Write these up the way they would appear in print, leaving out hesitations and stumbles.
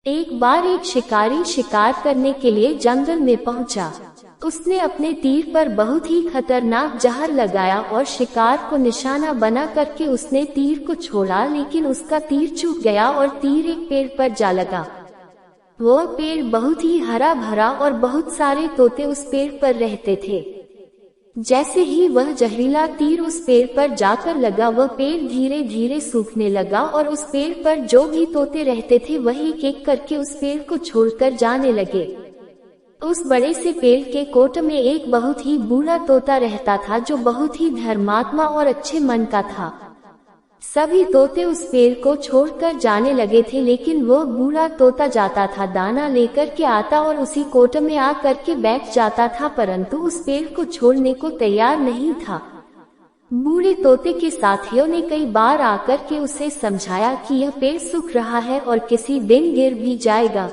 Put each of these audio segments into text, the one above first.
एक बार एक शिकारी शिकार करने के लिए जंगल में पहुंचा। उसने अपने तीर पर बहुत ही खतरनाक जहर लगाया और शिकार को निशाना बना करके उसने तीर को छोड़ा, लेकिन उसका तीर चूक गया और तीर एक पेड़ पर जा लगा। वो पेड़ बहुत ही हरा भरा और बहुत सारे तोते उस पेड़ पर रहते थे। जैसे ही वह जहरीला तीर उस पेड़ पर जाकर लगा, वह पेड़ धीरे धीरे सूखने लगा और उस पेड़ पर जो भी तोते रहते थे वह एक एक करके उस पेड़ को छोड़कर जाने लगे। उस बड़े से पेड़ के कोट में एक बहुत ही बूढ़ा तोता रहता था जो बहुत ही धर्मात्मा और अच्छे मन का था। सभी तोते उस पेड़ को छोड़कर जाने लगे थे, लेकिन वो बूढ़ा तोता जाता था, दाना लेकर के आता और उसी कोट में आ करके बैठ जाता था, परंतु उस पेड़ को छोड़ने को तैयार नहीं था। बूढ़े तोते के साथियों ने कई बार आकर के उसे समझाया कि यह पेड़ सूख रहा है और किसी दिन गिर भी जाएगा,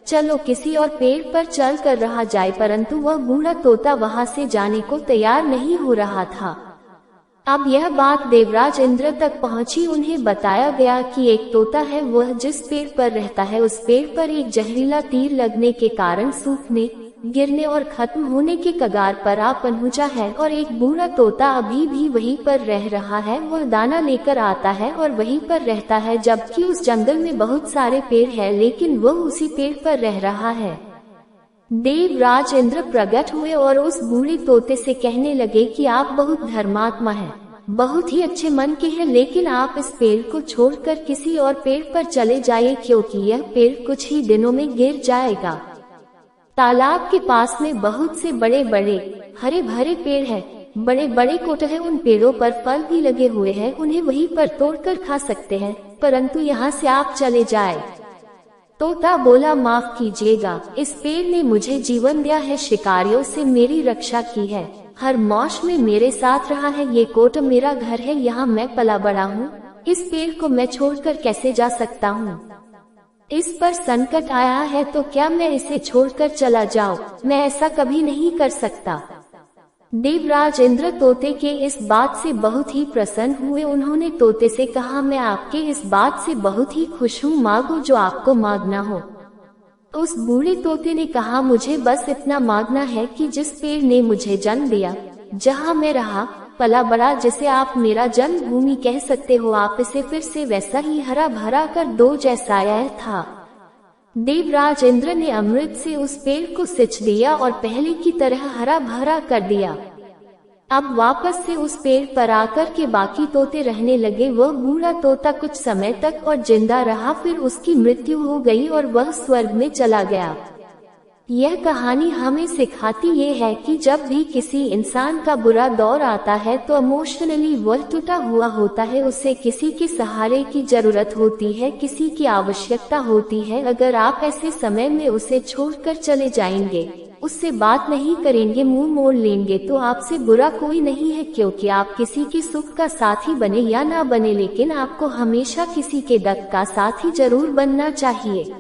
चलो किसी और पेड़ पर चल कर रहा जाए, परंतु वह बूढ़ा तोता वहां से जाने को तैयार नहीं हो रहा था। अब यह बात देवराज इंद्र तक पहुंची। उन्हें बताया गया कि एक तोता है, वह जिस पेड़ पर रहता है उस पेड़ पर एक जहरीला तीर लगने के कारण सूखने, गिरने और खत्म होने के कगार पर आ पहुंचा है, और एक बूढ़ा तोता अभी भी वहीं पर रह रहा है। वह दाना लेकर आता है और वहीं पर रहता है, जबकि उस जंगल में बहुत सारे पेड़ हैं, लेकिन वह उसी पेड़ पर रह रहा है। देवराज इंद्र प्रकट हुए और उस बूढ़े तोते से कहने लगे कि आप बहुत धर्मात्मा हैं, बहुत ही अच्छे मन के हैं, लेकिन आप इस पेड़ को छोड़कर किसी और पेड़ पर चले जाइए, क्योंकि यह पेड़ कुछ ही दिनों में गिर जाएगा। तालाब के पास में बहुत से बड़े बड़े हरे भरे पेड़ हैं, बड़े बड़े कोट हैं, उन पेड़ों पर फल भी लगे हुए हैं, उन्हें वहीं पर तोड़कर खा सकते हैं, परंतु यहाँ से आप चले जाए। तोता बोला, माफ कीजिएगा, इस पेड़ ने मुझे जीवन दिया है, शिकारियों से मेरी रक्षा की है, हर मौसम में मेरे साथ रहा है, ये कोट मेरा घर है, यहाँ मैं पला बड़ा हूँ, इस पेड़ को मैं छोड़कर कैसे जा सकता हूँ? इस पर संकट आया है तो क्या मैं इसे छोड़कर चला जाऊँ? मैं ऐसा कभी नहीं कर सकता। देवराज इंद्र तोते के इस बात से बहुत ही प्रसन्न हुए। उन्होंने तोते से कहा, मैं आपके इस बात से बहुत ही खुश हूँ, मांगो जो आपको मांगना हो। उस बूढ़े तोते ने कहा, मुझे बस इतना मांगना है कि जिस पेड़ ने मुझे जन्म दिया, जहाँ मैं रहा पला बड़ा, जिसे आप मेरा जन्मभूमि कह सकते हो, आप इसे फिर से वैसा ही हरा भरा कर दो जैसा यह था। देवराज इंद्र ने अमृत से उस पेड़ को सिंच दिया और पहले की तरह हरा भरा कर दिया। अब वापस से उस पेड़ पर आकर के बाकी तोते रहने लगे। वह बूढ़ा तोता कुछ समय तक और जिंदा रहा, फिर उसकी मृत्यु हो गई और वह स्वर्ग में चला गया। यह कहानी हमें सिखाती ये है कि जब भी किसी इंसान का बुरा दौर आता है तो इमोशनली वह टूटा हुआ होता है, उसे किसी के सहारे की जरूरत होती है, किसी की आवश्यकता होती है। अगर आप ऐसे समय में उसे छोड़कर चले जाएंगे, उससे बात नहीं करेंगे, मुंह मोड़ लेंगे, तो आपसे बुरा कोई नहीं है, क्योंकि आप किसी के सुख का साथी बने या ना बने, लेकिन आपको हमेशा किसी के दुख का साथी जरूर बनना चाहिए।